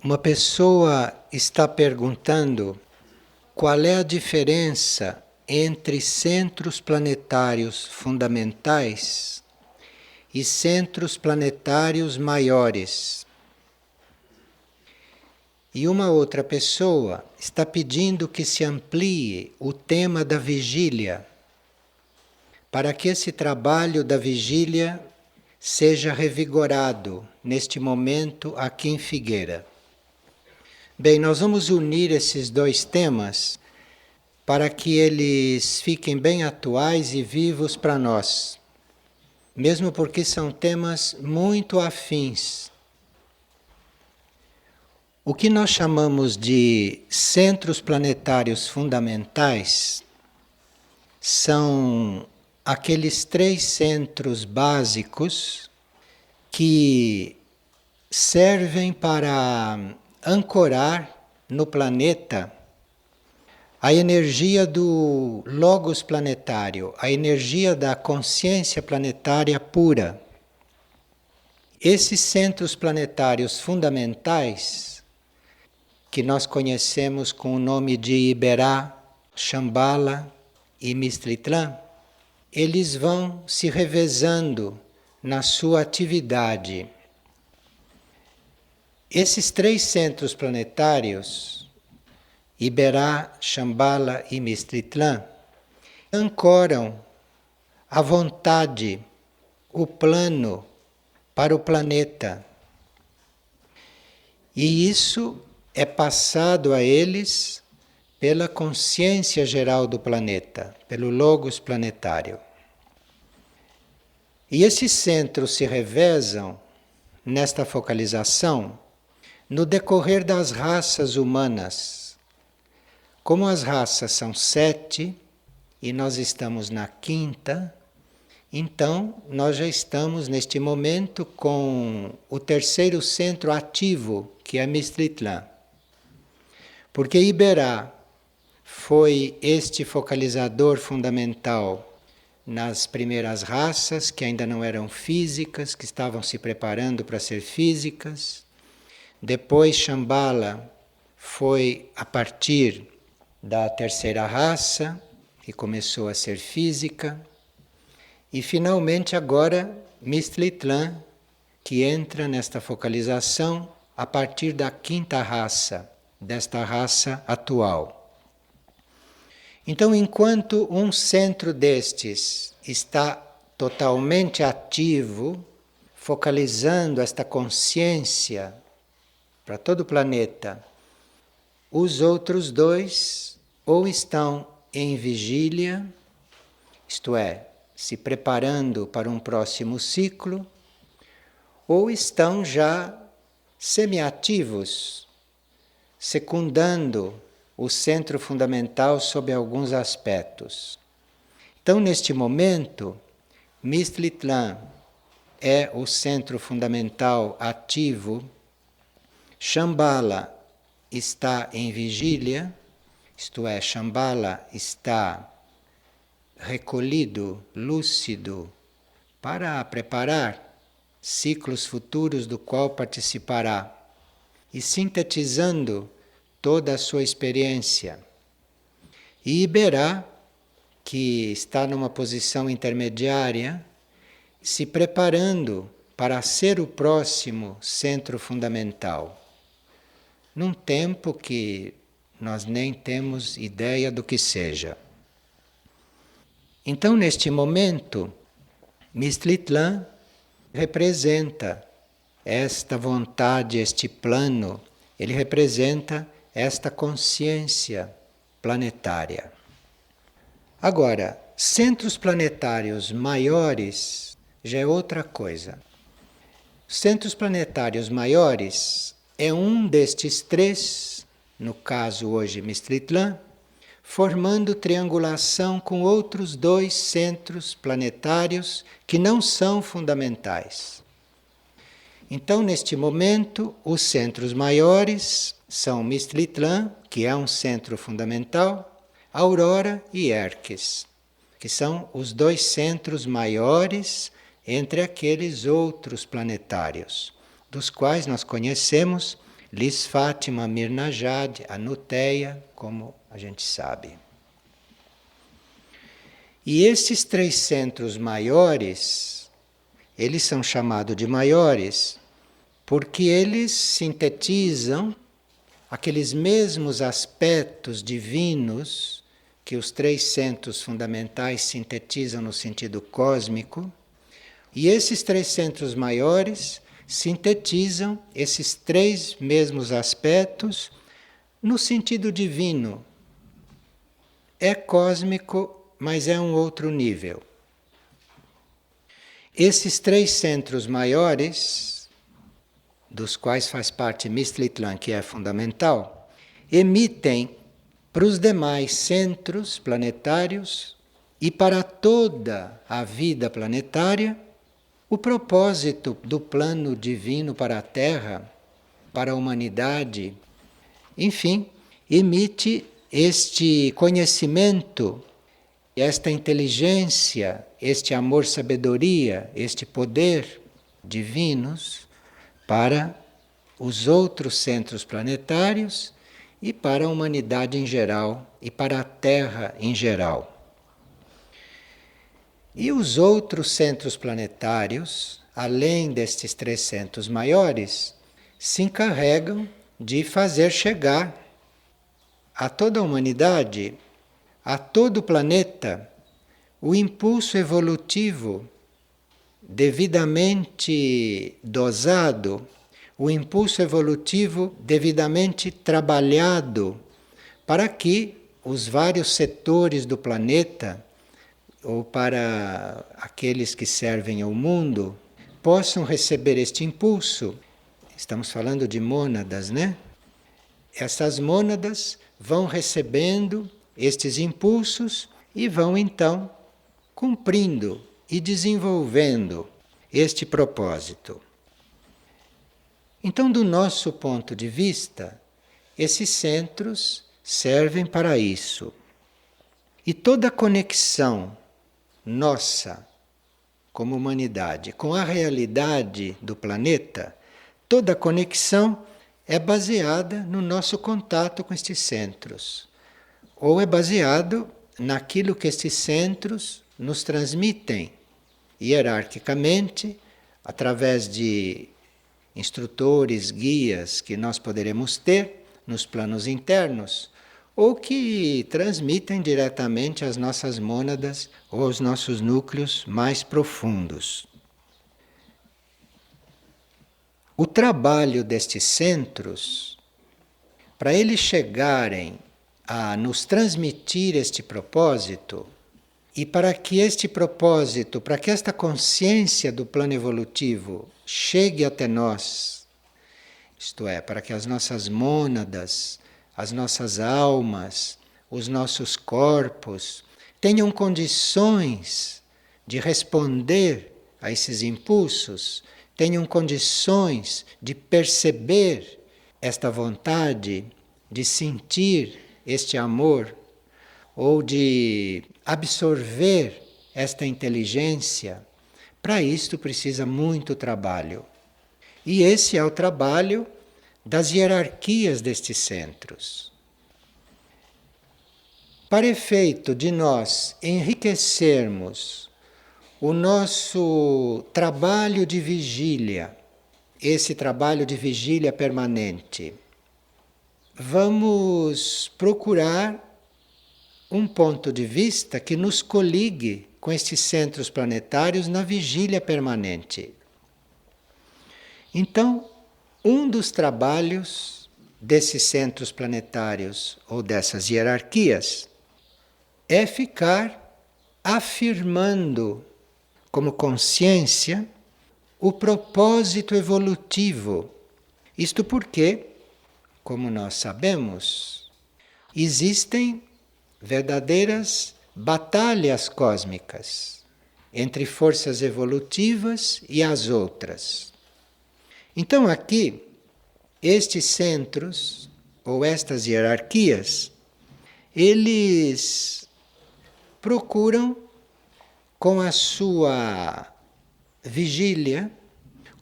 Uma pessoa está perguntando qual é a diferença entre centros planetários fundamentais e centros planetários maiores. E uma outra pessoa está pedindo que se amplie o tema da vigília, para que esse trabalho da vigília seja revigorado neste momento aqui em Figueira. Bem, nós vamos unir esses dois temas para que eles fiquem bem atuais e vivos para nós, mesmo porque são temas muito afins. O que nós chamamos de centros planetários fundamentais são aqueles 3 centros básicos que servem para ancorar no planeta a energia do logos planetário, a energia da consciência planetária pura. Esses centros planetários fundamentais, que nós conhecemos com o nome de Iberá, Shambhala e Mistritlan, eles vão se revezando na sua atividade. Esses 3 centros planetários, Iberá, Shambhala e Mistritlan, ancoram a vontade, o plano para o planeta. E isso é passado a eles pela consciência geral do planeta, pelo logos planetário. E esses centros se revezam nesta focalização no decorrer das raças humanas. Como as raças são 7 e nós estamos na 5ª, então nós já estamos neste momento com o 3º centro ativo, que é Mistritlan. Porque Iberá foi este focalizador fundamental nas primeiras raças, que ainda não eram físicas, que estavam se preparando para ser físicas. Depois Shambhala foi a partir da 3ª raça, que começou a ser física. E finalmente agora Mistritlan, que entra nesta focalização a partir da 5ª raça, desta raça atual. Então, enquanto um centro destes está totalmente ativo, focalizando esta consciência para todo o planeta, os outros 2 ou estão em vigília, isto é, se preparando para um próximo ciclo, ou estão já semiativos, secundando o centro fundamental sob alguns aspectos. Então, neste momento, Mistritlan é o centro fundamental ativo, Shambhala está em vigília, isto é, Shambhala está recolhido, lúcido, para preparar ciclos futuros do qual participará e sintetizando toda a sua experiência. E Iberá, que está numa posição intermediária, se preparando para ser o próximo centro fundamental, num tempo que nós nem temos ideia do que seja. Então, neste momento, Mistritlan representa esta vontade, este plano, ele representa esta consciência planetária. Agora, centros planetários maiores já é outra coisa. Centros planetários maiores é um destes 3, no caso hoje Mistritlan, formando triangulação com outros 2 centros planetários que não são fundamentais. Então, neste momento, os centros maiores são Mistritlan, que é um centro fundamental, Aurora e Herques, que são os 2 centros maiores entre aqueles outros planetários, dos quais nós conhecemos Lis Fátima, Mirna Jade, a Nuteia, como a gente sabe. E estes 3 centros maiores, eles são chamados de maiores porque eles sintetizam aqueles mesmos aspectos divinos que os 3 centros fundamentais sintetizam no sentido cósmico. E esses 3 centros maiores sintetizam esses 3 mesmos aspectos no sentido divino. É cósmico, mas é um outro nível. Esses 3 centros maiores, dos quais faz parte Mistritlan, que é fundamental, emitem para os demais centros planetários e para toda a vida planetária o propósito do plano divino para a Terra, para a humanidade. Enfim, emite este conhecimento, esta inteligência, este amor-sabedoria, este poder divinos para os outros centros planetários e para a humanidade em geral e para a Terra em geral. E os outros centros planetários, além destes 3 centros maiores, se encarregam de fazer chegar a toda a humanidade, a todo o planeta, o impulso evolutivo devidamente dosado, o impulso evolutivo devidamente trabalhado para que os vários setores do planeta, ou para aqueles que servem ao mundo, possam receber este impulso. Estamos falando de mônadas, né? Essas mônadas vão recebendo estes impulsos e vão então cumprindo e desenvolvendo este propósito. Então, do nosso ponto de vista, esses centros servem para isso. E toda a conexão nossa, como humanidade, com a realidade do planeta, toda a conexão é baseada no nosso contato com estes centros, ou é baseado naquilo que estes centros nos transmitem hierarquicamente, através de instrutores, guias que nós poderemos ter nos planos internos, ou que transmitem diretamente às nossas mônadas ou aos nossos núcleos mais profundos. O trabalho destes centros, para eles chegarem a nos transmitir este propósito, e para que este propósito, para que esta consciência do plano evolutivo chegue até nós, isto é, para que as nossas mônadas, as nossas almas, os nossos corpos tenham condições de responder a esses impulsos, tenham condições de perceber esta vontade, de sentir este amor, ou de absorver esta inteligência. Para isto precisa muito trabalho. E esse é o trabalho das hierarquias destes centros. Para efeito de nós enriquecermos o nosso trabalho de vigília, esse trabalho de vigília permanente, vamos procurar um ponto de vista que nos coligue com estes centros planetários na vigília permanente. Então, um dos trabalhos desses centros planetários ou dessas hierarquias é ficar afirmando como consciência o propósito evolutivo. Isto porque, como nós sabemos, existem verdadeiras batalhas cósmicas entre forças evolutivas e as outras. Então aqui, estes centros, ou estas hierarquias, eles procuram, com a sua vigília,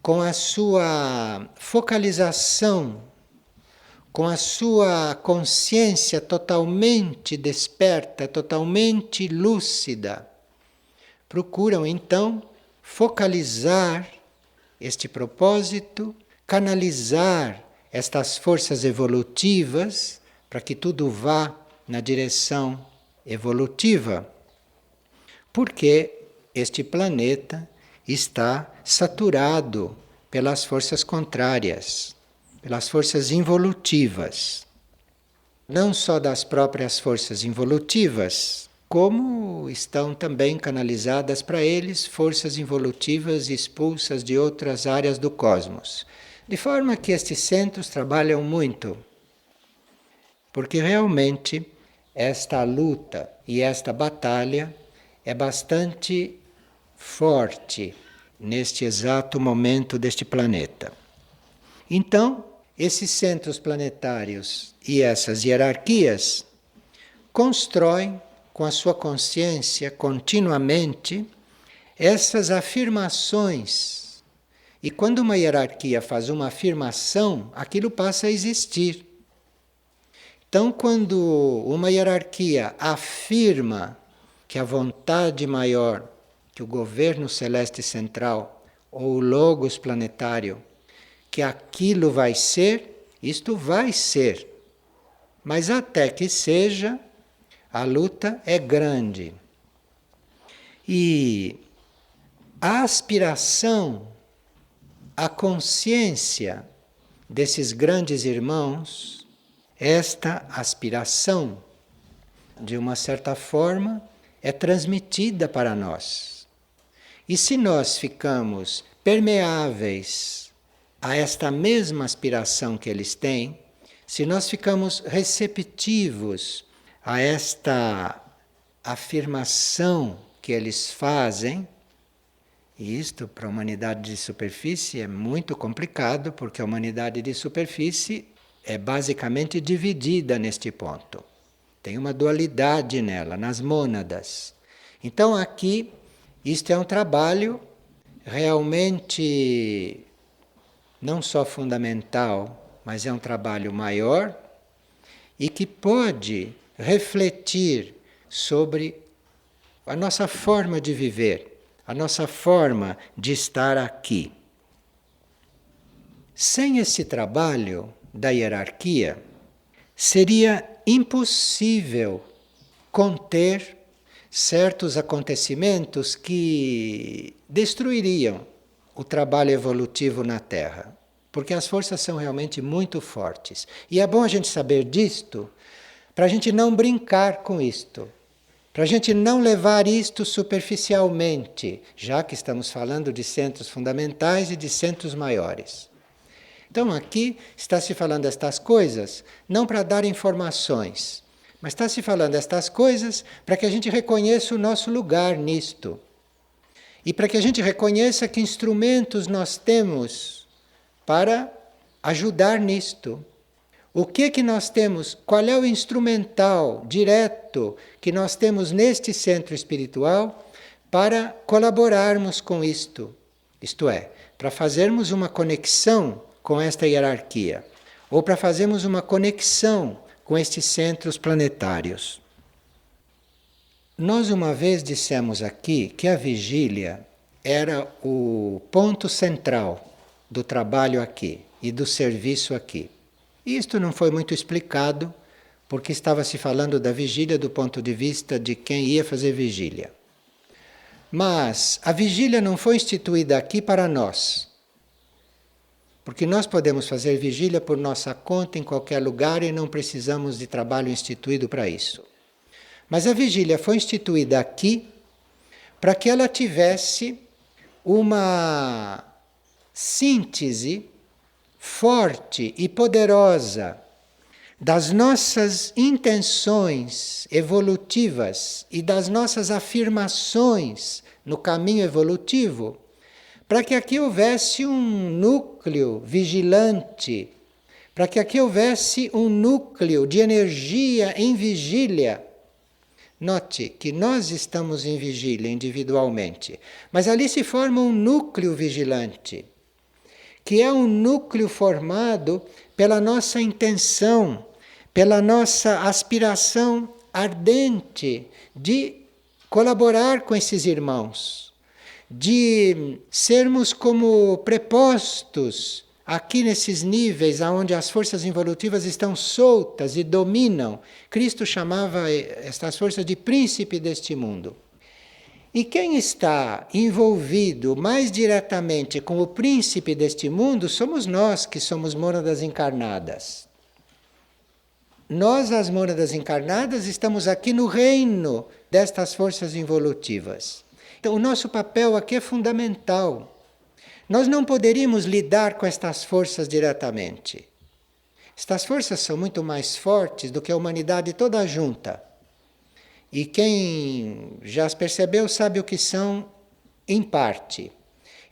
com a sua focalização com a sua consciência totalmente desperta, totalmente lúcida, procuram então focalizar este propósito, canalizar estas forças evolutivas para que tudo vá na direção evolutiva, porque este planeta está saturado pelas forças contrárias, pelas forças involutivas. Não só das próprias forças involutivas, como estão também canalizadas para eles forças involutivas expulsas de outras áreas do cosmos. De forma que estes centros trabalham muito, porque realmente esta luta e esta batalha é bastante forte neste exato momento deste planeta. Então, esses centros planetários e essas hierarquias constroem com a sua consciência continuamente essas afirmações. E quando uma hierarquia faz uma afirmação, aquilo passa a existir. Então, quando uma hierarquia afirma que a vontade maior, que o governo celeste central ou o logos planetário, que aquilo vai ser, isto vai ser. Mas até que seja, a luta é grande. E a aspiração, a consciência desses grandes irmãos, esta aspiração, de uma certa forma, é transmitida para nós. E se nós ficamos permeáveis a esta mesma aspiração que eles têm, se nós ficamos receptivos a esta afirmação que eles fazem, e isto para a humanidade de superfície é muito complicado, porque a humanidade de superfície é basicamente dividida neste ponto. Tem uma dualidade nela, nas mônadas. Então aqui, isto é um trabalho realmente não só fundamental, mas é um trabalho maior e que pode refletir sobre a nossa forma de viver, a nossa forma de estar aqui. Sem esse trabalho da hierarquia, seria impossível conter certos acontecimentos que destruiriam o trabalho evolutivo na Terra, porque as forças são realmente muito fortes. E é bom a gente saber disto, para a gente não brincar com isto, para a gente não levar isto superficialmente, já que estamos falando de centros fundamentais e de centros maiores. Então aqui está se falando estas coisas não para dar informações, mas está se falando estas coisas para que a gente reconheça o nosso lugar nisto. E para que a gente reconheça que instrumentos nós temos para ajudar nisto. O que nós temos, qual é o instrumental direto que nós temos neste centro espiritual para colaborarmos com isto? Isto é, para fazermos uma conexão com esta hierarquia, ou para fazermos uma conexão com estes centros planetários. Nós uma vez dissemos aqui que a vigília era o ponto central do trabalho aqui e do serviço aqui. Isto não foi muito explicado, porque estava se falando da vigília do ponto de vista de quem ia fazer vigília. Mas a vigília não foi instituída aqui para nós, porque nós podemos fazer vigília por nossa conta em qualquer lugar e não precisamos de trabalho instituído para isso. Mas a vigília foi instituída aqui para que ela tivesse uma síntese forte e poderosa das nossas intenções evolutivas e das nossas afirmações no caminho evolutivo, para que aqui houvesse um núcleo vigilante, para que aqui houvesse um núcleo de energia em vigília. Note que nós estamos em vigília individualmente, mas ali se forma um núcleo vigilante, que é um núcleo formado pela nossa intenção, pela nossa aspiração ardente de colaborar com esses irmãos, de sermos como prepostos aqui nesses níveis onde as forças involutivas estão soltas e dominam. Cristo chamava estas forças de príncipe deste mundo. E quem está envolvido mais diretamente com o príncipe deste mundo somos nós, que somos mônadas encarnadas. Nós, as mônadas encarnadas, estamos aqui no reino destas forças involutivas. Então, o nosso papel aqui é fundamental. Nós não poderíamos lidar com estas forças diretamente. Estas forças são muito mais fortes do que a humanidade toda junta. E quem já as percebeu sabe o que são em parte.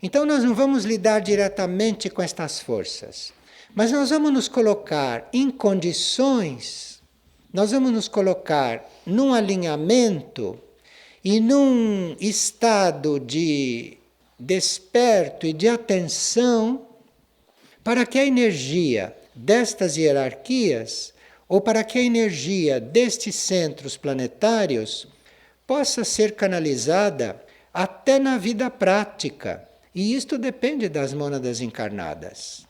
Então nós não vamos lidar diretamente com estas forças, mas nós vamos nos colocar em condições, nós vamos nos colocar num alinhamento e num estado de desperto e de atenção para que a energia destas hierarquias ou para que a energia destes centros planetários possa ser canalizada até na vida prática. E isto depende das mônadas encarnadas.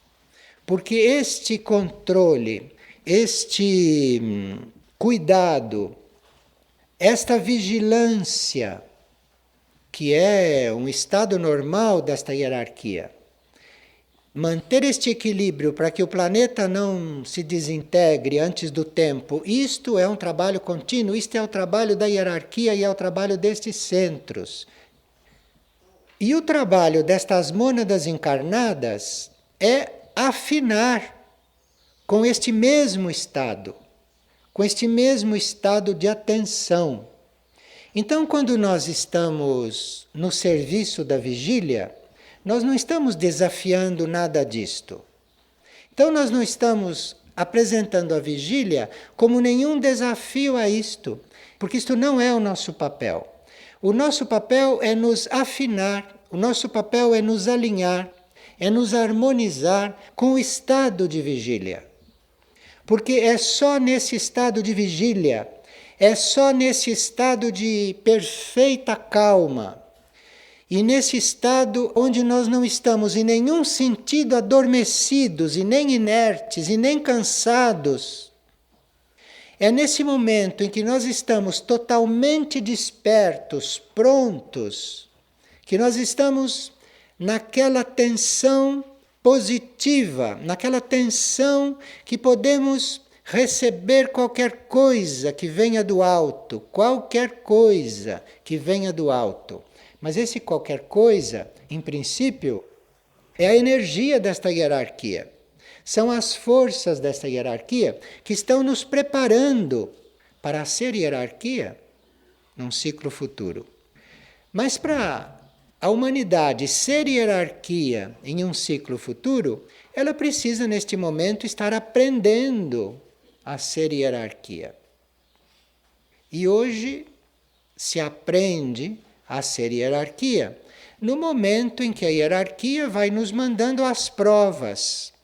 Porque este controle, este cuidado, esta vigilância, que é um estado normal desta hierarquia, manter este equilíbrio para que o planeta não se desintegre antes do tempo, isto é um trabalho contínuo, isto é o trabalho da hierarquia e é o trabalho destes centros. E o trabalho destas mônadas encarnadas é afinar com este mesmo estado de atenção. Então, quando nós estamos no serviço da vigília, nós não estamos desafiando nada disto. Então nós não estamos apresentando a vigília como nenhum desafio a isto, porque isto não é o nosso papel. O nosso papel é nos afinar, o nosso papel é nos alinhar, é nos harmonizar com o estado de vigília. Porque é só nesse estado de vigília, é só nesse estado de perfeita calma, e nesse estado onde nós não estamos em nenhum sentido adormecidos, e nem inertes, e nem cansados, é nesse momento em que nós estamos totalmente despertos, prontos, que nós estamos naquela tensão positiva, naquela tensão que podemos receber qualquer coisa que venha do alto, qualquer coisa que venha do alto. Mas esse qualquer coisa, em princípio, é a energia desta hierarquia. São as forças desta hierarquia que estão nos preparando para ser hierarquia num ciclo futuro. Mas para a humanidade ser hierarquia em um ciclo futuro, ela precisa neste momento estar aprendendo a ser hierarquia. E hoje se aprende a ser hierarquia no momento em que a hierarquia vai nos mandando as provas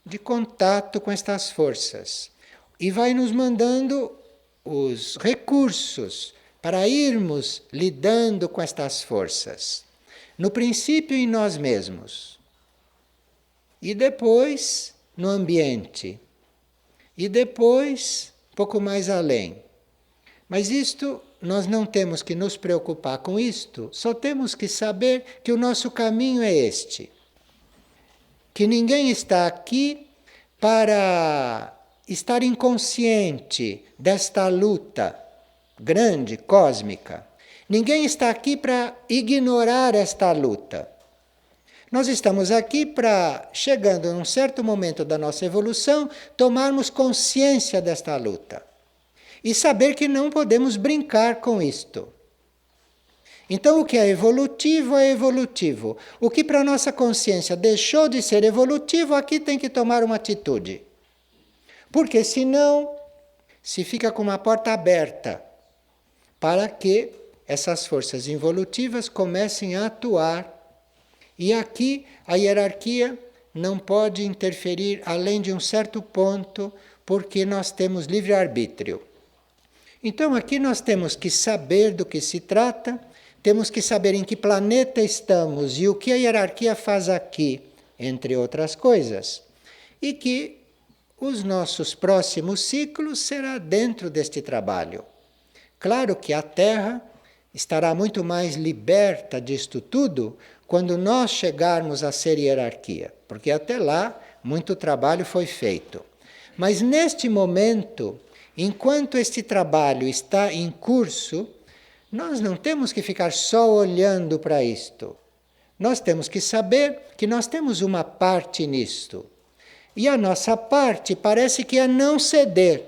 de contato com estas forças e vai nos mandando os recursos para irmos lidando com estas forças. No princípio em nós mesmos e depois no ambiente e depois um pouco mais além. Mas isto nós não temos que nos preocupar com isto, só temos que saber que o nosso caminho é este. Que ninguém está aqui para estar inconsciente desta luta grande, cósmica. Ninguém está aqui para ignorar esta luta. Nós estamos aqui para, chegando num certo momento da nossa evolução, tomarmos consciência desta luta. E saber que não podemos brincar com isto. Então, o que é evolutivo é evolutivo. O que para a nossa consciência deixou de ser evolutivo, aqui tem que tomar uma atitude. Porque senão, se fica com uma porta aberta para que essas forças involutivas comecem a atuar E aqui a hierarquia não pode interferir além de um certo ponto, porque nós temos livre-arbítrio. Então aqui nós temos que saber do que se trata, temos que saber em que planeta estamos e o que a hierarquia faz aqui, entre outras coisas. E que os nossos próximos ciclos será dentro deste trabalho. Claro que a Terra estará muito mais liberta disto tudo quando nós chegarmos a ser hierarquia, porque até lá muito trabalho foi feito. Mas neste momento, enquanto este trabalho está em curso, nós não temos que ficar só olhando para isto. Nós temos que saber que nós temos uma parte nisto. E a nossa parte parece que é não ceder.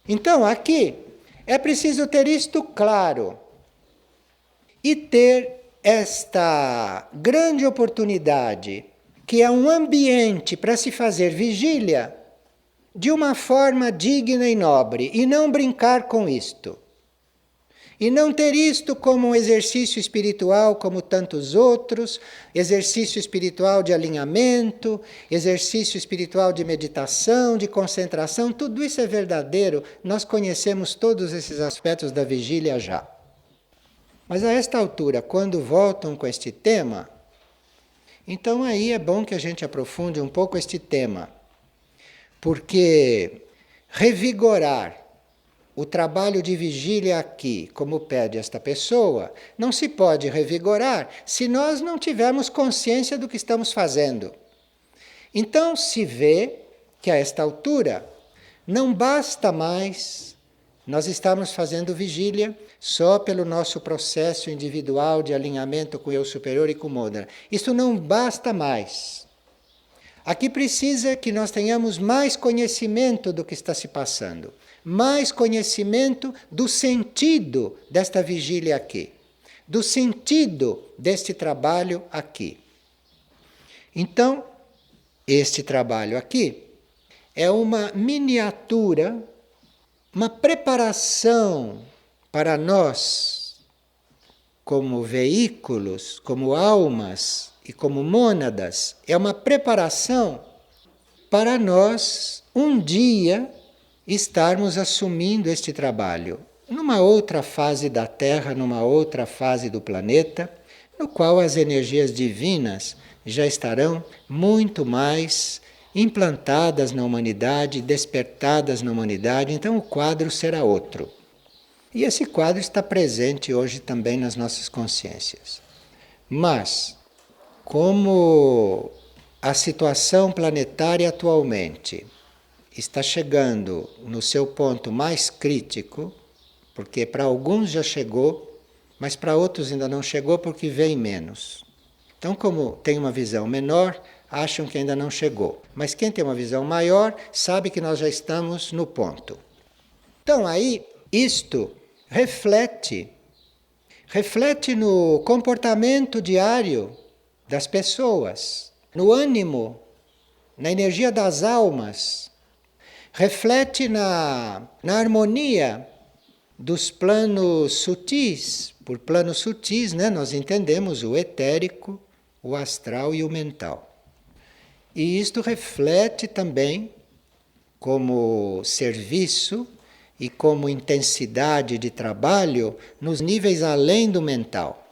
Então aqui é preciso ter isto claro e ter esta grande oportunidade, que é um ambiente para se fazer vigília de uma forma digna e nobre, e não brincar com isto. E não ter isto como um exercício espiritual como tantos outros, exercício espiritual de alinhamento, exercício espiritual de meditação, de concentração, tudo isso é verdadeiro, nós conhecemos todos esses aspectos da vigília já. Mas a esta altura, quando voltam com este tema, então aí é bom que a gente aprofunde um pouco este tema, porque revigorar o trabalho de vigília aqui, como pede esta pessoa, não se pode revigorar se nós não tivermos consciência do que estamos fazendo. Então se vê que a esta altura não basta mais nós estamos fazendo vigília só pelo nosso processo individual de alinhamento com o eu superior e com o Modra. Isso não basta mais. Aqui precisa que nós tenhamos mais conhecimento do que está se passando. Mais conhecimento do sentido desta vigília aqui, do sentido deste trabalho aqui. Então, este trabalho aqui é uma miniatura, uma preparação para nós, como veículos, como almas e como mônadas, é uma preparação para nós um dia estarmos assumindo este trabalho numa outra fase da Terra, numa outra fase do planeta, no qual as energias divinas já estarão muito mais implantadas na humanidade, despertadas na humanidade, então o quadro será outro. E esse quadro está presente hoje também nas nossas consciências. Mas, como a situação planetária atualmente está chegando no seu ponto mais crítico, porque para alguns já chegou, mas para outros ainda não chegou porque vem menos. Então, como tem uma visão menor, acham que ainda não chegou. Mas quem tem uma visão maior sabe que nós já estamos no ponto. Então aí, isto reflete no comportamento diário das pessoas, no ânimo, na energia das almas, reflete na harmonia dos planos sutis. Por planos sutis, nós entendemos o etérico, o astral e o mental. E isto reflete também como serviço e como intensidade de trabalho nos níveis além do mental,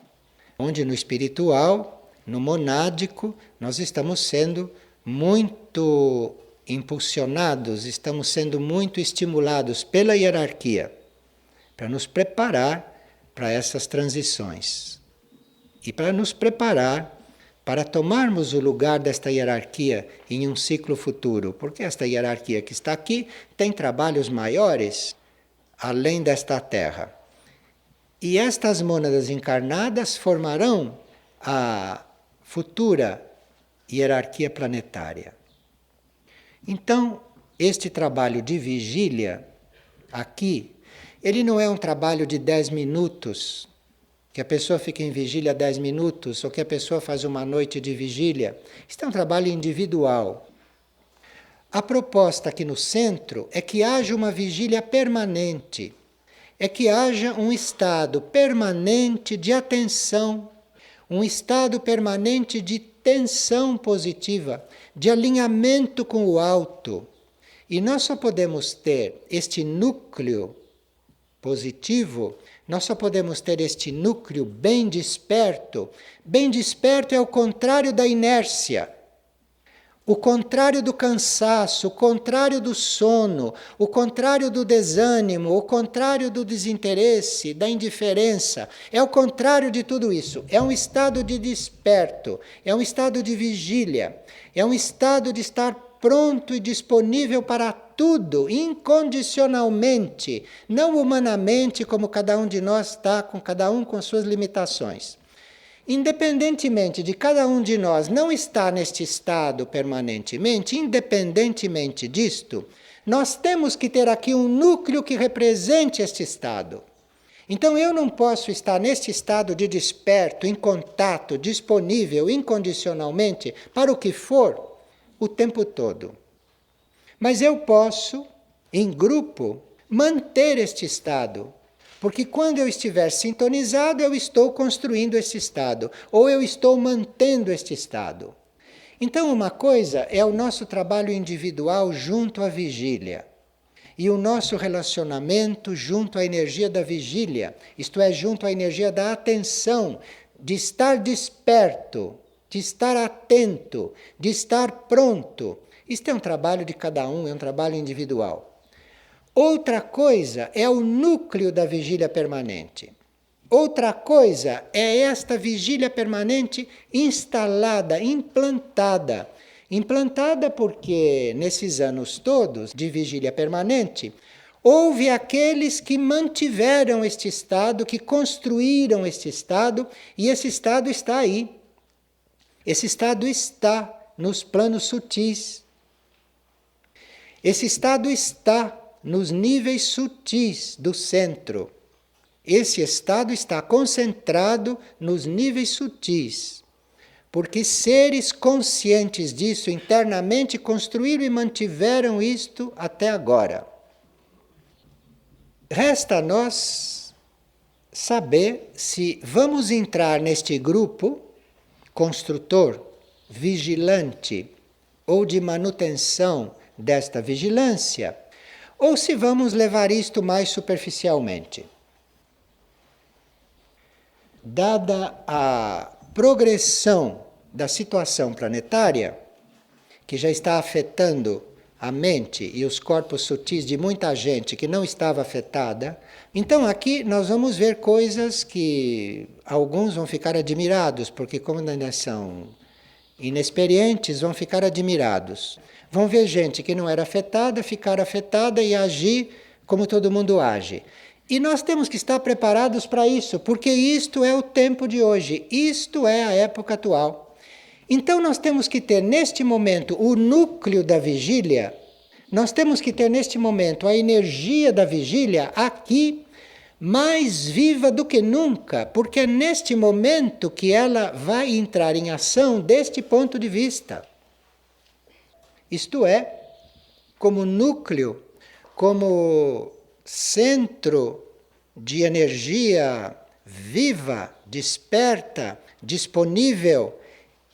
onde no espiritual, no monádico, nós estamos sendo muito impulsionados, estamos sendo muito estimulados pela hierarquia para nos preparar para essas transições e para nos preparar para tomarmos o lugar desta hierarquia em um ciclo futuro, porque esta hierarquia que está aqui tem trabalhos maiores além desta Terra. E estas mônadas encarnadas formarão a futura hierarquia planetária. Então, este trabalho de vigília aqui, ele não é um trabalho de 10 minutos, que a pessoa fica em vigília 10 minutos, ou que a pessoa faz uma noite de vigília. Isto é um trabalho individual. A proposta aqui no centro é que haja uma vigília permanente, é que haja um estado permanente de atenção, um estado permanente de tensão positiva, de alinhamento com o alto. E nós só podemos ter este núcleo positivo, nós só podemos ter este núcleo bem desperto. Bem desperto é o contrário da inércia, o contrário do cansaço, o contrário do sono, o contrário do desânimo, o contrário do desinteresse, da indiferença. É o contrário de tudo isso. É um estado de desperto, é um estado de vigília, é um estado de estar pronto e disponível para tudo, incondicionalmente, não humanamente, como cada um de nós está, com cada um com suas limitações. Independentemente de cada um de nós não estar neste estado permanentemente, independentemente disto, nós temos que ter aqui um núcleo que represente este estado. Então eu não posso estar neste estado de desperto, em contato, disponível incondicionalmente para o que for o tempo todo. Mas eu posso, em grupo, manter este estado. Porque quando eu estiver sintonizado, eu estou construindo este estado, ou eu estou mantendo este estado. Então, uma coisa é o nosso trabalho individual junto à vigília, e o nosso relacionamento junto à energia da vigília, isto é, junto à energia da atenção, de estar desperto, de estar atento, de estar pronto. Isto é um trabalho de cada um, é um trabalho individual. Outra coisa é o núcleo da vigília permanente. Outra coisa é esta vigília permanente instalada, implantada. Implantada porque nesses anos todos de vigília permanente, houve aqueles que mantiveram este estado, que construíram este estado, e esse estado está aí. Esse estado está nos planos sutis. Esse estado está nos níveis sutis do centro. Esse estado está concentrado nos níveis sutis, porque seres conscientes disso internamente construíram e mantiveram isto até agora. Resta a nós saber se vamos entrar neste grupo construtor, vigilante ou de manutenção desta vigilância, ou se vamos levar isto mais superficialmente. Dada a progressão da situação planetária, que já está afetando a mente e os corpos sutis de muita gente que não estava afetada, então aqui nós vamos ver coisas que alguns vão ficar admirados, porque como ainda são inexperientes, vão ficar admirados. Vão ver gente que não era afetada, ficar afetada e agir como todo mundo age. E nós temos que estar preparados para isso, porque isto é o tempo de hoje, isto é a época atual. Então nós temos que ter neste momento o núcleo da vigília, nós temos que ter neste momento a energia da vigília aqui, mais viva do que nunca, porque é neste momento que ela vai entrar em ação deste ponto de vista. Isto é, como núcleo, como centro de energia viva, desperta, disponível,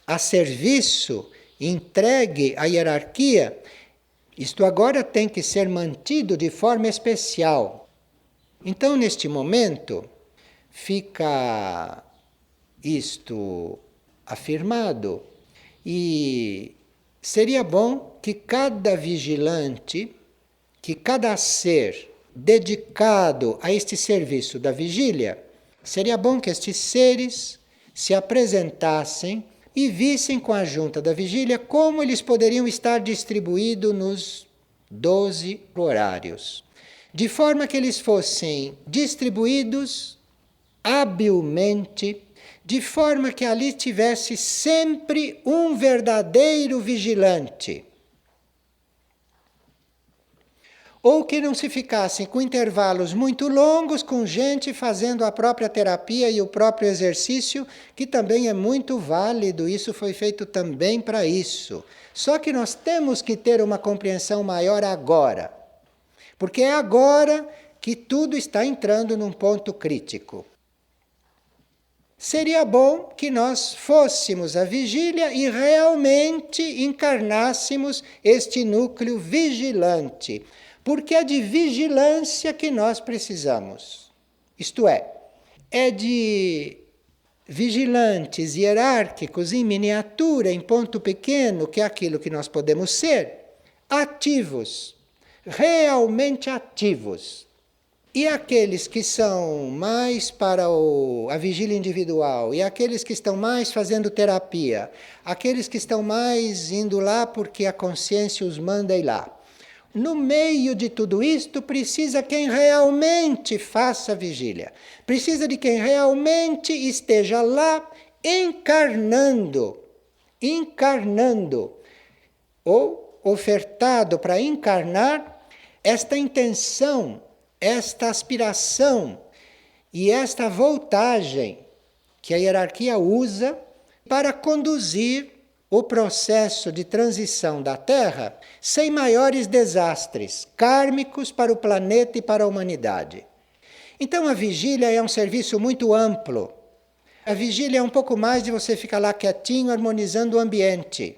a serviço, entregue à hierarquia, isto agora tem que ser mantido de forma especial. Então, neste momento, fica isto afirmado e seria bom que cada vigilante, que cada ser dedicado a este serviço da vigília, seria bom que estes seres se apresentassem e vissem com a junta da vigília como eles poderiam estar distribuídos nos 12 horários, de forma que eles fossem distribuídos habilmente, de forma que ali tivesse sempre um verdadeiro vigilante. Ou que não se ficassem com intervalos muito longos, com gente fazendo a própria terapia e o próprio exercício, que também é muito válido, isso foi feito também para isso. Só que nós temos que ter uma compreensão maior agora, porque é agora que tudo está entrando num ponto crítico. seria bom que nós fôssemos à vigília e realmente encarnássemos este núcleo vigilante, porque é de vigilância que nós precisamos. Isto é de vigilantes hierárquicos em miniatura, em ponto pequeno, que é aquilo que nós podemos ser, ativos, realmente ativos. E aqueles que são mais para a vigília individual, e aqueles que estão mais fazendo terapia, aqueles que estão mais indo lá porque a consciência os manda ir lá. No meio de tudo isto, precisa quem realmente faça vigília. Precisa de quem realmente esteja lá encarnando, ou ofertado para encarnar esta intenção, esta aspiração e esta voltagem que a hierarquia usa para conduzir o processo de transição da Terra sem maiores desastres kármicos para o planeta e para a humanidade. Então a vigília é um serviço muito amplo. A vigília é um pouco mais de você ficar lá quietinho, harmonizando o ambiente.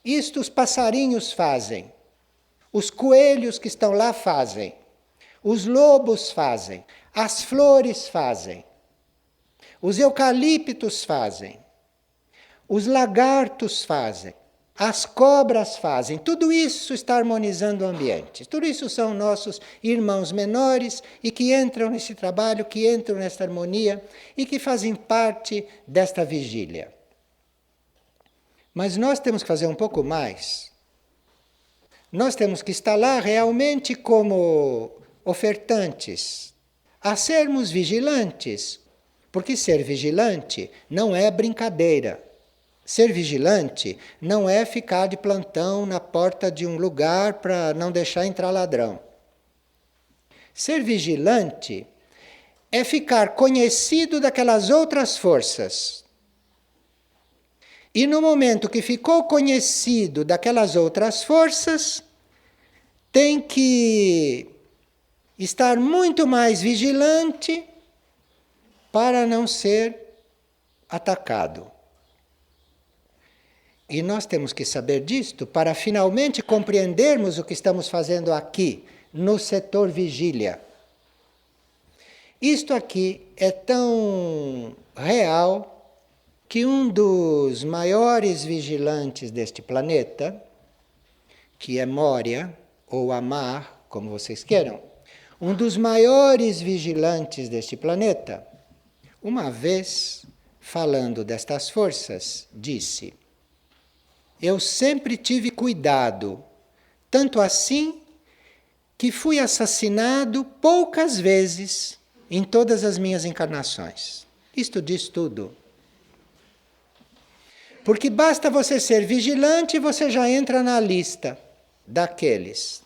Isto os passarinhos fazem, os coelhos que estão lá fazem, os lobos fazem, as flores fazem, os eucaliptos fazem, os lagartos fazem, as cobras fazem. Tudo isso está harmonizando o ambiente. Tudo isso são nossos irmãos menores e que entram nesse trabalho, que entram nesta harmonia e que fazem parte desta vigília. Mas nós temos que fazer um pouco mais. Nós temos que estar lá realmente como ofertantes, a sermos vigilantes, porque ser vigilante não é brincadeira. Ser vigilante não é ficar de plantão na porta de um lugar para não deixar entrar ladrão. Ser vigilante é ficar conhecido daquelas outras forças. E no momento que ficou conhecido daquelas outras forças, tem que estar muito mais vigilante para não ser atacado. E nós temos que saber disto para finalmente compreendermos o que estamos fazendo aqui, no setor vigília. Isto aqui é tão real que um dos maiores vigilantes deste planeta, que é Moria, ou Amar, como vocês queiram, um dos maiores vigilantes deste planeta, uma vez, falando destas forças, disse: eu sempre tive cuidado, tanto assim que fui assassinado poucas vezes em todas as minhas encarnações. Isto diz tudo. Porque basta você ser vigilante e você já entra na lista daqueles.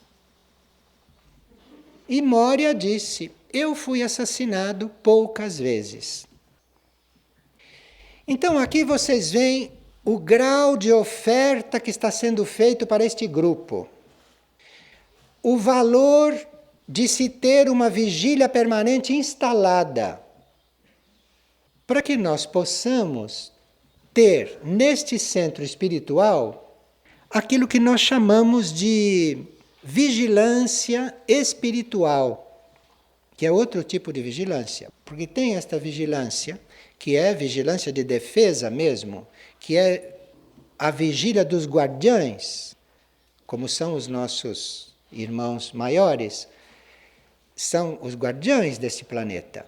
E Moria disse: eu fui assassinado poucas vezes. Então aqui vocês veem o grau de oferta que está sendo feito para este grupo. O valor de se ter uma vigília permanente instalada. Para que nós possamos ter neste centro espiritual aquilo que nós chamamos de vigilância espiritual, que é outro tipo de vigilância. Porque tem esta vigilância, que é vigilância de defesa mesmo, que é a vigília dos guardiães, como são os nossos irmãos maiores, são os guardiães desse planeta.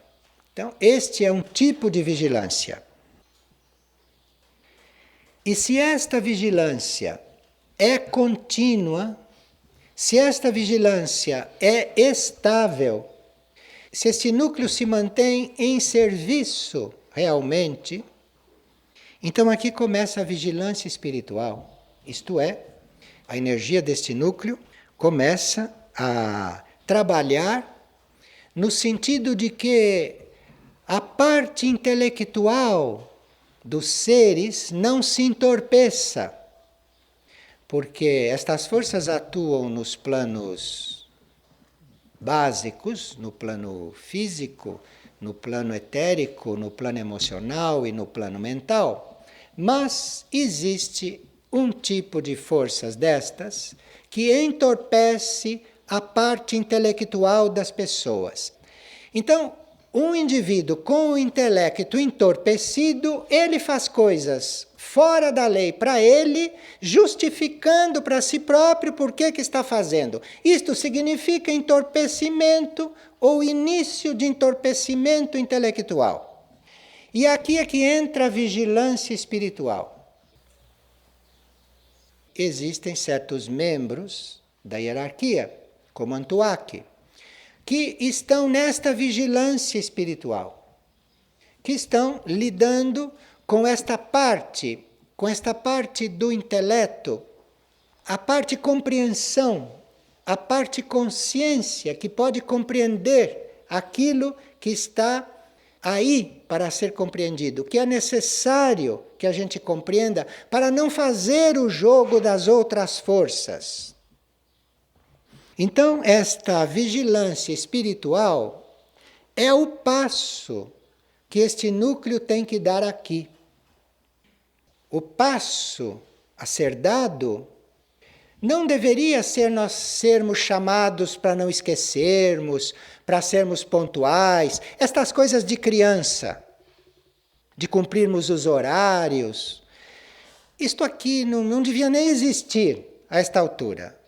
Então, este é um tipo de vigilância. E se esta vigilância é contínua, se esta vigilância é estável, se este núcleo se mantém em serviço realmente, então aqui começa a vigilância espiritual. Isto é, a energia deste núcleo começa a trabalhar no sentido de que a parte intelectual dos seres não se entorpeça, porque estas forças atuam nos planos básicos, no plano físico, no plano etérico, no plano emocional e no plano mental, mas existe um tipo de forças destas que entorpece a parte intelectual das pessoas. Então, um indivíduo com o intelecto entorpecido, ele faz coisas fora da lei para ele, justificando para si próprio por que está fazendo. Isto significa entorpecimento ou início de entorpecimento intelectual. E aqui é que entra a vigilância espiritual. Existem certos membros da hierarquia, como Antuak, que estão nesta vigilância espiritual, que estão lidando com esta parte do intelecto, a parte compreensão, a parte consciência que pode compreender aquilo que está aí para ser compreendido, que é necessário que a gente compreenda para não fazer o jogo das outras forças. Então, esta vigilância espiritual é o passo que este núcleo tem que dar aqui. O passo a ser dado não deveria ser nós sermos chamados para não esquecermos, para sermos pontuais, estas coisas de criança, de cumprirmos os horários. Isto aqui não devia nem existir a esta altura.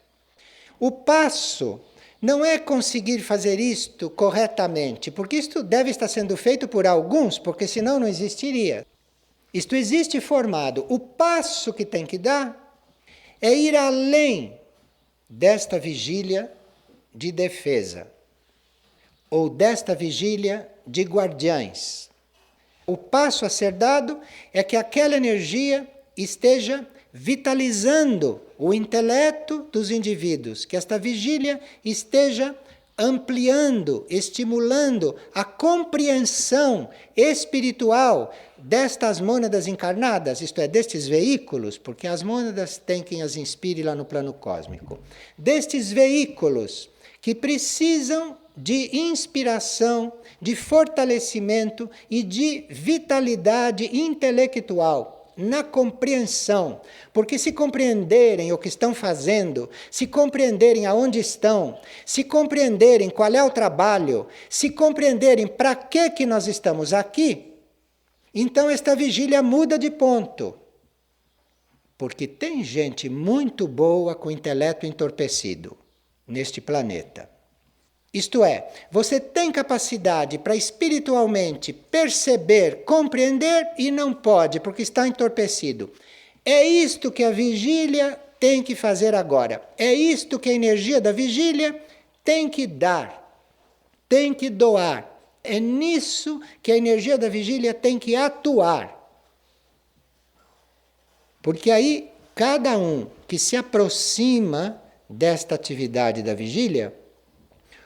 O passo não é conseguir fazer isto corretamente, porque isto deve estar sendo feito por alguns, porque senão não existiria. Isto existe formado. O passo que tem que dar é ir além desta vigília de defesa, ou desta vigília de guardiães. O passo a ser dado é que aquela energia esteja vitalizando o intelecto dos indivíduos, que esta vigília esteja ampliando, estimulando a compreensão espiritual destas mônadas encarnadas, isto é, destes veículos, porque as mônadas têm quem as inspire lá no plano cósmico, destes veículos que precisam de inspiração, de fortalecimento e de vitalidade intelectual na compreensão, porque se compreenderem o que estão fazendo, se compreenderem aonde estão, se compreenderem qual é o trabalho, se compreenderem para que nós estamos aqui, então esta vigília muda de ponto. Porque tem gente muito boa com o intelecto entorpecido neste planeta. Isto é, você tem capacidade para espiritualmente perceber, compreender e não pode, porque está entorpecido. É isto que a vigília tem que fazer agora. É isto que a energia da vigília tem que dar, tem que doar. É nisso que a energia da vigília tem que atuar. Porque aí, cada um que se aproxima desta atividade da vigília,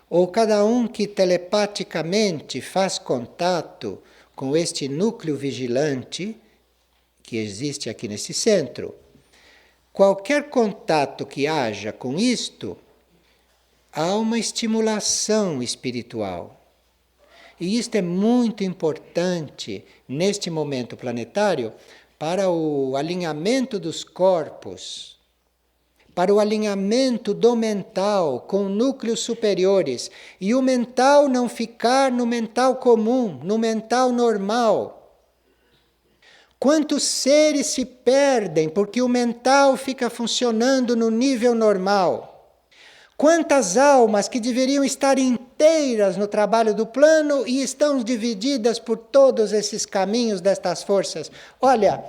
ou cada um que telepaticamente faz contato com este núcleo vigilante que existe aqui nesse centro, qualquer contato que haja com isto, há uma estimulação espiritual. E isto é muito importante neste momento planetário para o alinhamento dos corpos, para o alinhamento do mental com núcleos superiores, e o mental não ficar no mental comum, no mental normal. Quantos seres se perdem porque o mental fica funcionando no nível normal? Quantas almas que deveriam estar inteiras no trabalho do plano e estão divididas por todos esses caminhos destas forças? Olha,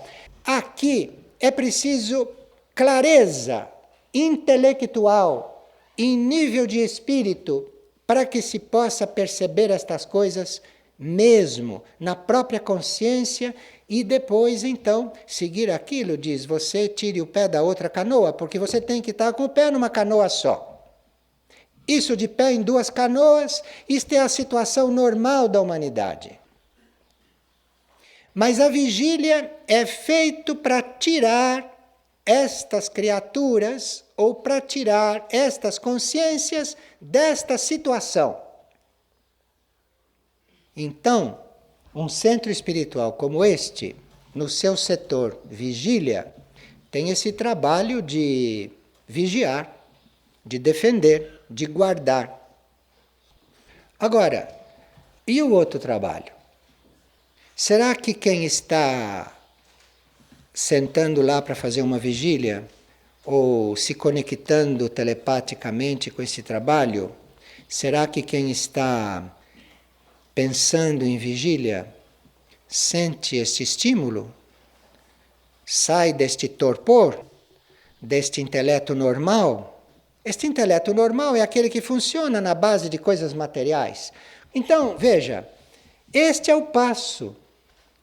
aqui é preciso clareza intelectual, em nível de espírito, para que se possa perceber estas coisas mesmo na própria consciência e depois então seguir aquilo. Diz, você tire o pé da outra canoa, porque você tem que estar com o pé numa canoa só. Isso de pé em duas canoas, isto é a situação normal da humanidade. Mas a vigília é feito para tirar estas criaturas ou para tirar estas consciências desta situação. Então, um centro espiritual como este, no seu setor vigília, tem esse trabalho de vigiar, de defender, de guardar. Agora, e o outro trabalho? Será que quem está sentando lá para fazer uma vigília, ou se conectando telepaticamente com esse trabalho, será que quem está pensando em vigília sente este estímulo? Sai deste torpor, deste intelecto normal? Este intelecto normal é aquele que funciona na base de coisas materiais. Então, veja, este é o passo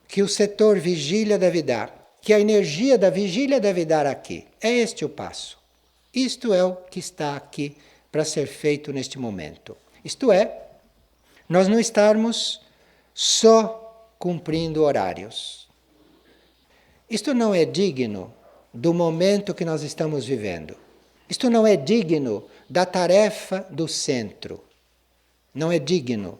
que o setor vigília deve dar, que a energia da vigília deve dar aqui. É este o passo. Isto é o que está aqui para ser feito neste momento. Isto é, nós não estarmos só cumprindo horários. Isto não é digno do momento que nós estamos vivendo. Isto não é digno da tarefa do centro. Não é digno.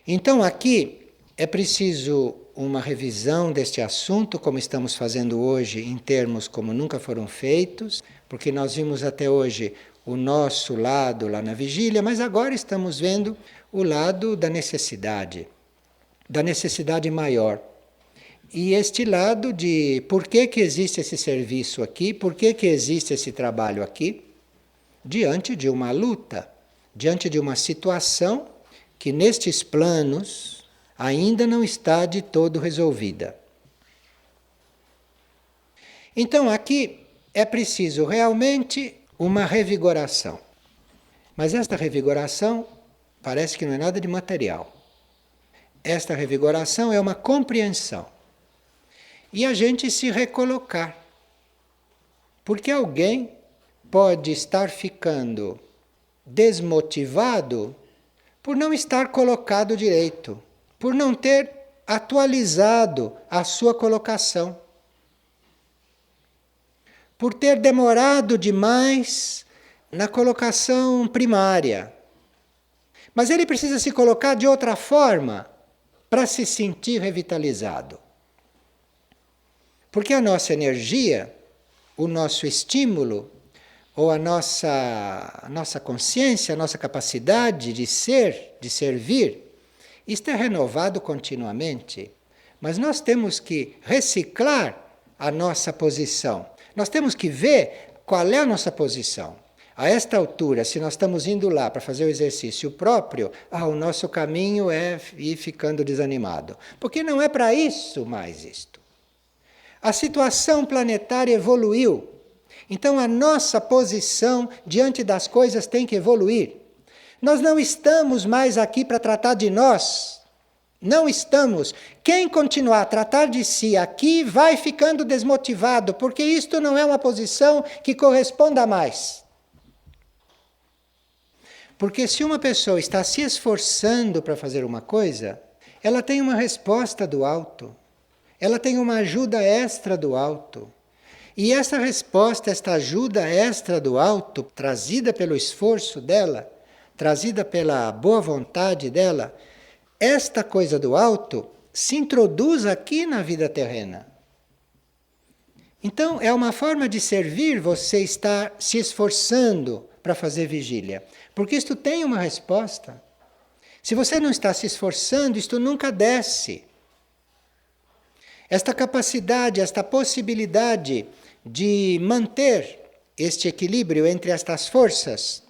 Então aqui é preciso uma revisão deste assunto, como estamos fazendo hoje, em termos como nunca foram feitos, porque nós vimos até hoje o nosso lado lá na vigília, mas agora estamos vendo o lado da necessidade maior. E este lado de por que existe esse serviço aqui, por que existe esse trabalho aqui, diante de uma luta, diante de uma situação que nestes planos ainda não está de todo resolvida. Então aqui é preciso realmente uma revigoração. Mas esta revigoração parece que não é nada de material. Esta revigoração é uma compreensão. E a gente se recolocar. Porque alguém pode estar ficando desmotivado por não estar colocado direito, por não ter atualizado a sua colocação, por ter demorado demais na colocação primária. Mas ele precisa se colocar de outra forma para se sentir revitalizado. Porque a nossa energia, o nosso estímulo, ou a nossa consciência, a nossa capacidade de ser, de servir, isto é renovado continuamente. Mas nós temos que reciclar a nossa posição. Nós temos que ver qual é a nossa posição. A esta altura, se nós estamos indo lá para fazer o exercício próprio, o nosso caminho é ir ficando desanimado. Porque não é para isso mais isto. A situação planetária evoluiu. Então a nossa posição diante das coisas tem que evoluir. Nós não estamos mais aqui para tratar de nós. Não estamos. Quem continuar a tratar de si aqui vai ficando desmotivado, porque isto não é uma posição que corresponda mais. Porque se uma pessoa está se esforçando para fazer uma coisa, ela tem uma resposta do alto. Ela tem uma ajuda extra do alto. E essa resposta, esta ajuda extra do alto, trazida pelo esforço dela, trazida pela boa vontade dela, esta coisa do alto se introduz aqui na vida terrena. Então, é uma forma de servir você estar se esforçando para fazer vigília. Porque isto tem uma resposta. Se você não está se esforçando, isto nunca desce. Esta capacidade, esta possibilidade de manter este equilíbrio entre estas forças,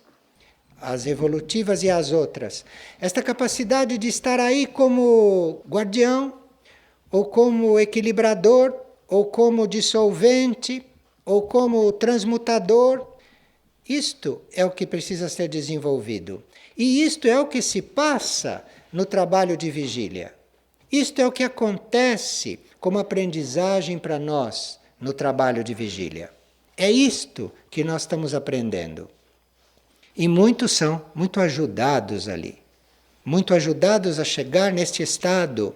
as evolutivas e as outras, esta capacidade de estar aí como guardião, ou como equilibrador, ou como dissolvente, ou como transmutador, isto é o que precisa ser desenvolvido. E isto é o que se passa no trabalho de vigília. Isto é o que acontece como aprendizagem para nós no trabalho de vigília. É isto que nós estamos aprendendo. E muitos são muito ajudados ali. Muito ajudados a chegar neste estado.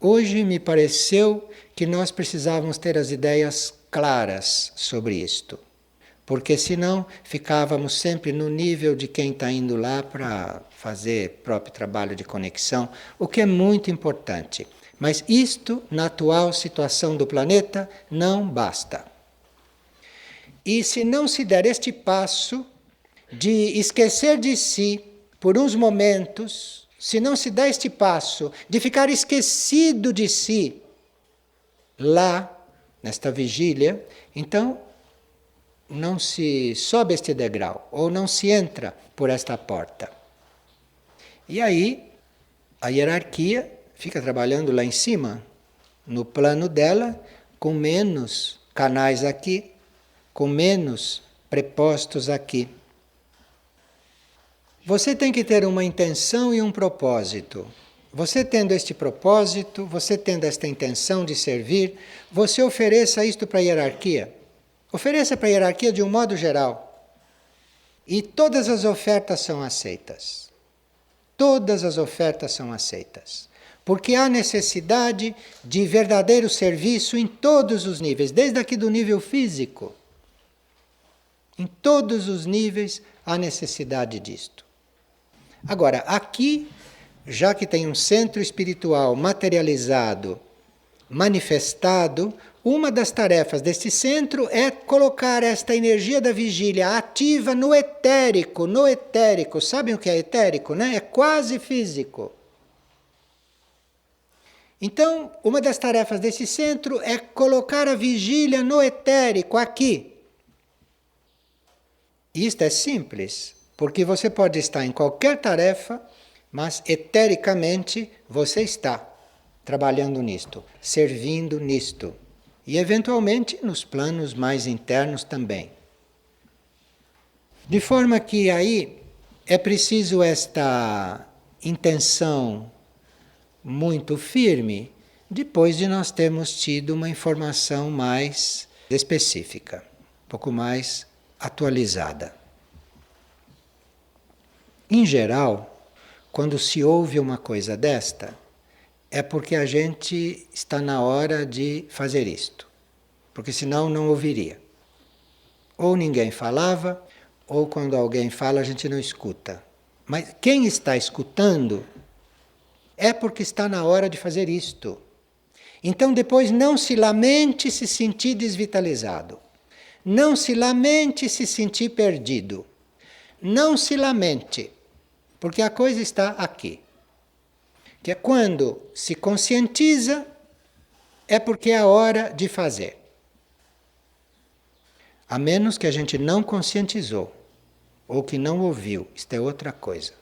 Hoje me pareceu que nós precisávamos ter as ideias claras sobre isto. porque senão ficávamos sempre no nível de quem está indo lá para fazer próprio trabalho de conexão, o que é muito importante. Mas isto, na atual situação do planeta, não basta. E se não se der este passo de esquecer de si por uns momentos, se não se dá este passo de ficar esquecido de si lá, nesta vigília, então não se sobe este degrau, ou não se entra por esta porta. E aí, a hierarquia fica trabalhando lá em cima, no plano dela, com menos canais aqui, com menos prepostos aqui. Você tem que ter uma intenção e um propósito. Você tendo este propósito, você tendo esta intenção de servir, você ofereça isto para a hierarquia. Ofereça para a hierarquia de um modo geral. E todas as ofertas são aceitas. Todas as ofertas são aceitas. Porque há necessidade de verdadeiro serviço em todos os níveis, desde aqui do nível físico. Em todos os níveis há necessidade disto. Agora, aqui, já que tem um centro espiritual materializado, manifestado, uma das tarefas deste centro é colocar esta energia da vigília ativa no etérico, no etérico. Sabem o que é etérico, né? É quase físico. Então, uma das tarefas desse centro é colocar a vigília no etérico, aqui. Isto é simples, porque você pode estar em qualquer tarefa, mas etericamente você está trabalhando nisto, servindo nisto. E eventualmente nos planos mais internos também. De forma que aí é preciso esta intenção muito firme, depois de nós termos tido uma informação mais específica, um pouco mais atualizada. Em geral, quando se ouve uma coisa desta, é porque a gente está na hora de fazer isto. Porque senão não ouviria. Ou ninguém falava, ou quando alguém fala a gente não escuta. Mas quem está escutando é porque está na hora de fazer isto. Então depois não se lamente se sentir desvitalizado. Não se lamente se sentir perdido. Não se lamente, porque a coisa está aqui. Que é quando se conscientiza, é porque é a hora de fazer. A menos que a gente não conscientizou, ou que não ouviu, isto é outra coisa.